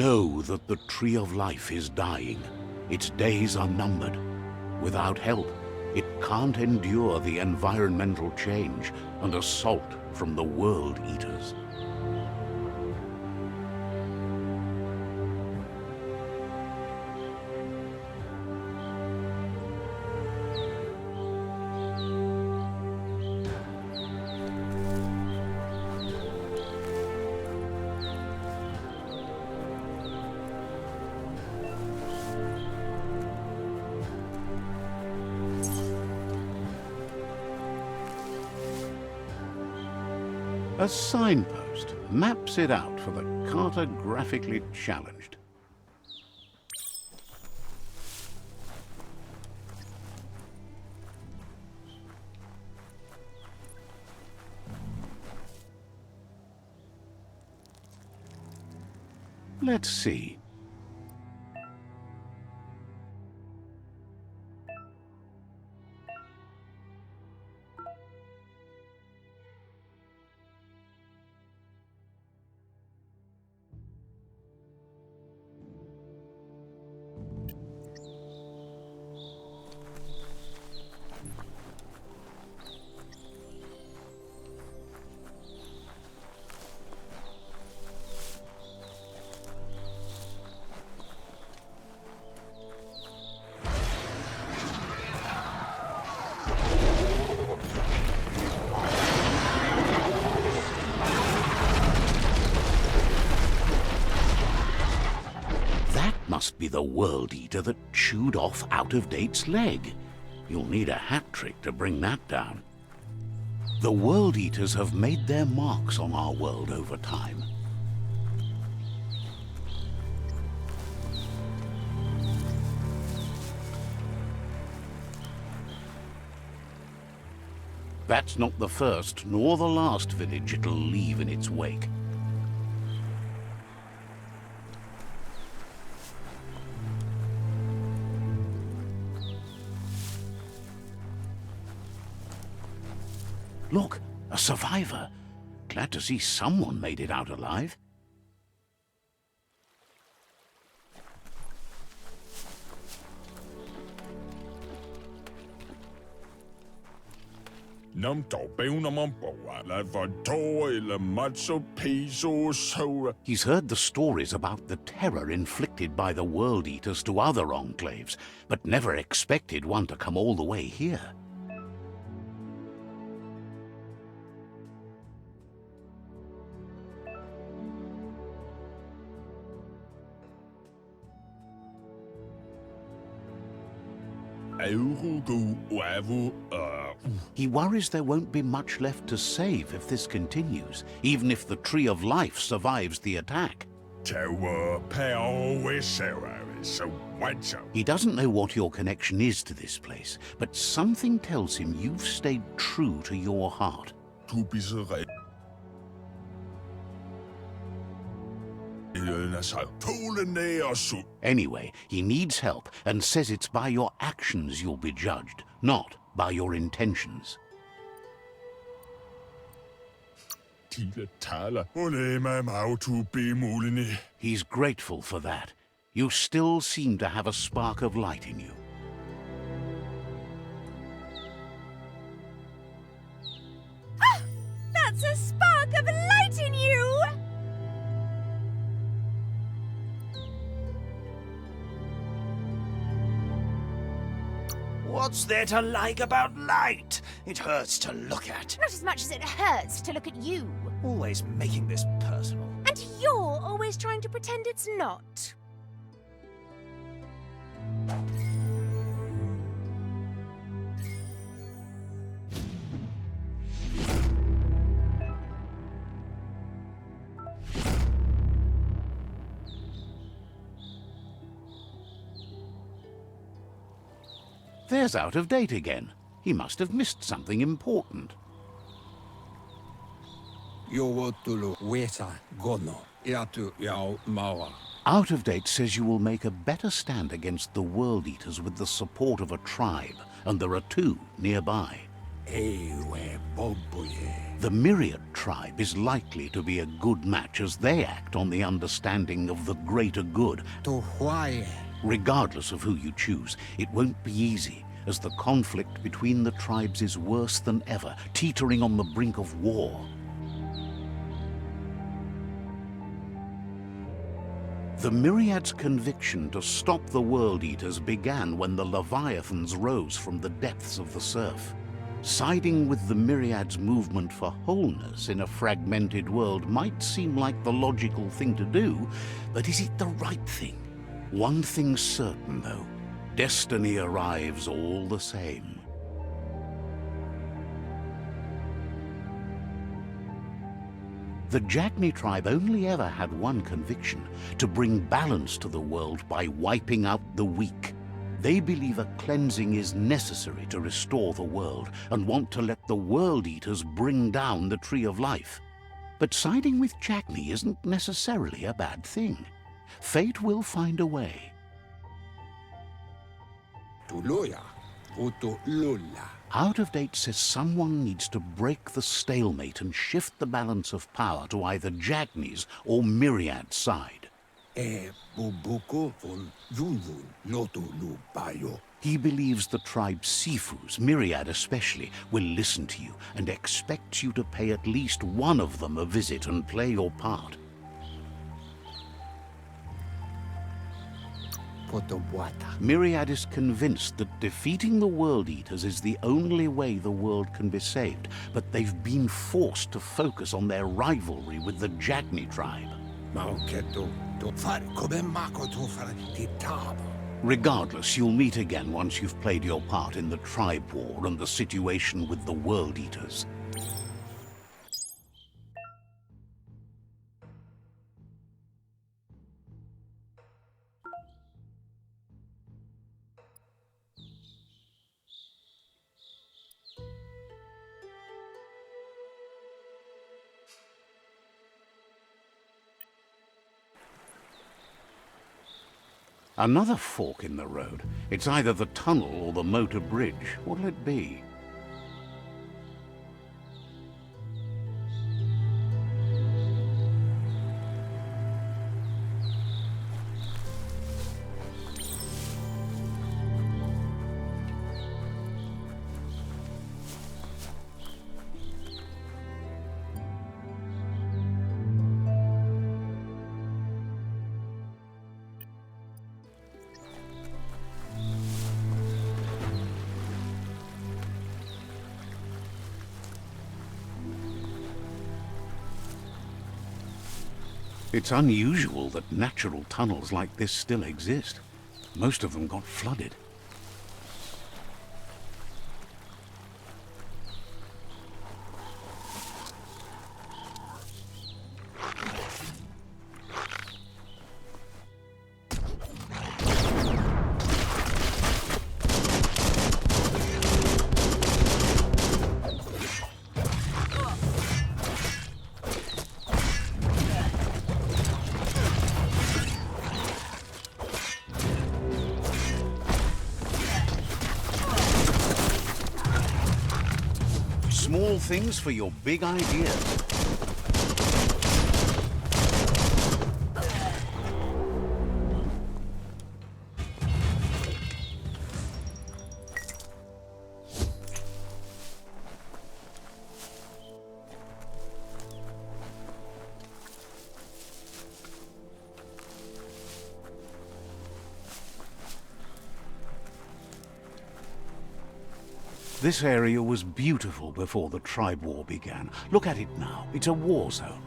know that the tree of life is dying. Its days are numbered. Without help, it can't endure the environmental change and assault from the world eaters. A signpost maps it out for the cartographically challenged. Let's see. Must be the world eater that chewed off Out-of-Date's leg. You'll need a hat trick to bring that down. The world eaters have made their marks on our world over time. That's not the first nor the last village it'll leave in its wake. Look, a survivor. Glad to see someone made it out alive. He's heard the stories about the terror inflicted by the world eaters to other enclaves, but never expected one to come all the way here. He worries there won't be much left to save if this continues, even if the Tree of Life survives the attack. He doesn't know what your connection is to this place, but something tells him you've stayed true to your heart. Anyway, he needs help and says it's by your actions you'll be judged, not by your intentions. He's grateful for that. You still seem to have a spark of light in you. Ah! That's a spark of light in you! What's there to like about light? It hurts to look at. Not as much as it hurts to look at you. Always making this personal. And you're always trying to pretend it's not. There's Out-of-Date again. He must have missed something important. Out-of-Date says you will make a better stand against the World Eaters with the support of a tribe, and there are two nearby. The Myriad tribe is likely to be a good match as they act on the understanding of the greater good. Regardless of who you choose, it won't be easy, as the conflict between the tribes is worse than ever, teetering on the brink of war. The Myriad's conviction to stop the World Eaters began when the Leviathans rose from the depths of the surf. Siding with the Myriad's movement for wholeness in a fragmented world might seem like the logical thing to do, but is it the right thing? One thing's certain, though. Destiny arrives all the same. The Jagni tribe only ever had one conviction: to bring balance to the world by wiping out the weak. They believe a cleansing is necessary to restore the world and want to let the World Eaters bring down the Tree of Life. But siding with Jagni isn't necessarily a bad thing. Fate will find a way. Out of Date says someone needs to break the stalemate and shift the balance of power to either Jagni's or Myriad's side. He believes the tribe Sifus, Myriad especially, will listen to you and expects you to pay at least one of them a visit and play your part. Myriad is convinced that defeating the World Eaters is the only way the world can be saved, but they've been forced to focus on their rivalry with the Jagni tribe. Regardless, you'll meet again once you've played your part in the tribe war and the situation with the World Eaters. Another fork in the road. It's either the tunnel or the motor bridge. What'll it be? It's unusual that natural tunnels like this still exist. Most of them got flooded. Small things for your big ideas. This area was beautiful before the tribe war began. Look at it now. It's a war zone.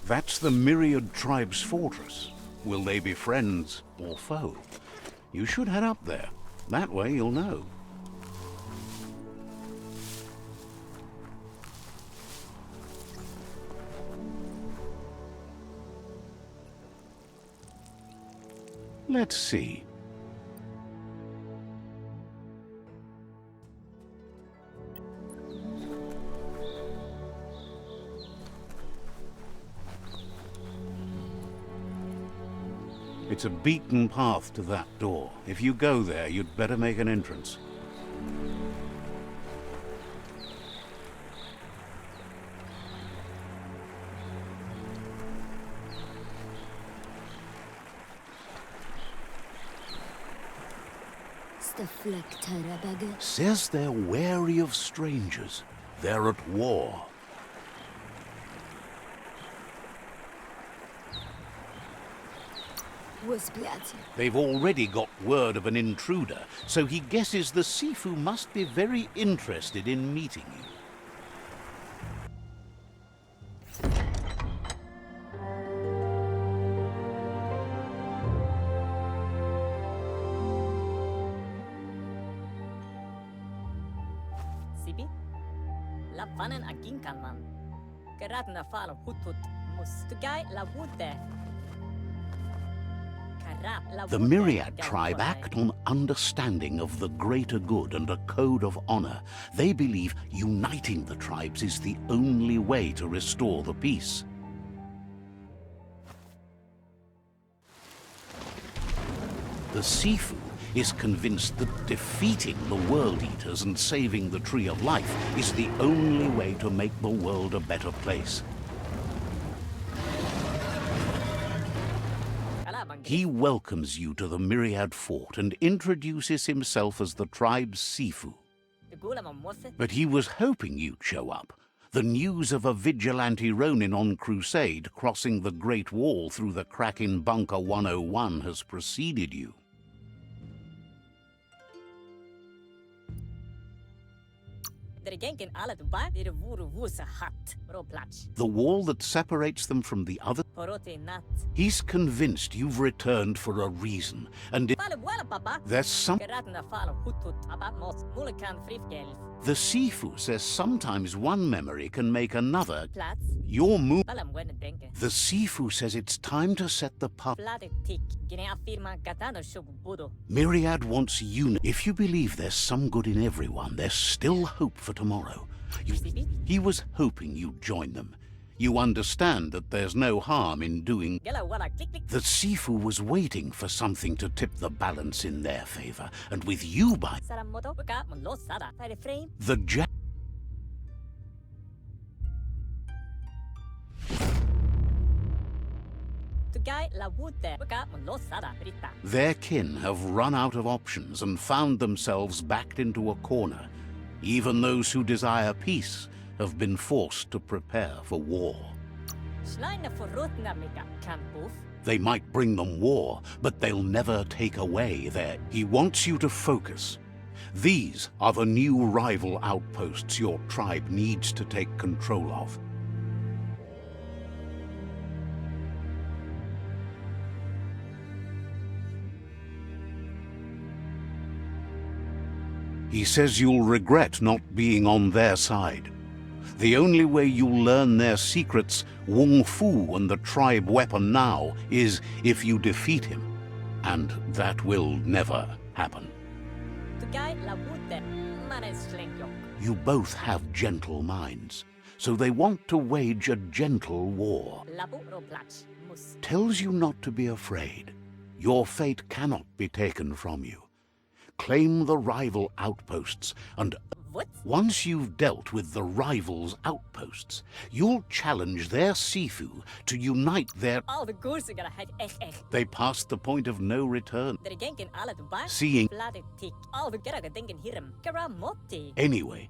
That's the myriad tribe's fortress. Will they be friends or foe? You should head up there. That way you'll know. Let's see. It's a beaten path to that door. If you go there, you'd better make an entrance. Says they're wary of strangers. They're at war. They've already got word of an intruder, so he guesses the Sifu must be very interested in meeting you. Sibi? Lavanen aginkanman. Geratna falo hutut mustugai lavute. The Myriad tribe act on understanding of the greater good and a code of honor. They believe uniting the tribes is the only way to restore the peace. The Sifu is convinced that defeating the World Eaters and saving the Tree of Life is the only way to make the world a better place. He welcomes you to the Myriad Fort and introduces himself as the tribe's Sifu. But he was hoping you'd show up. The news of a vigilante Ronin on crusade crossing the Great Wall through the crack in Bunker 101 has preceded you. The wall that separates them from the other. He's convinced you've returned for a reason, and there's some. The Sifu says sometimes one memory can make another. Your move. The Sifu says it's time to set the pup. Myriad wants you. If you believe there's some good in everyone, there's still hope for tomorrow. He was hoping you'd join them. You understand that there's no harm in doing. The Sifu was waiting for something to tip the balance in their favor, and with you by the Their kin have run out of options and found themselves backed into a corner. Even those who desire peace have been forced to prepare for war. They might bring them war, but they'll never take away their. He wants you to focus. These are the new rival outposts your tribe needs to take control of. He says you'll regret not being on their side. The only way you'll learn their secrets, Wung Fu and the tribe weapon now, is if you defeat him. And that will never happen. You both have gentle minds, so they want to wage a gentle war. Tells you not to be afraid. Your fate cannot be taken from you. Claim the rival outposts, and once you've dealt with the rivals' outposts, you'll challenge their Sifu to unite their. They passed the point of no return. Seeing. Anyway,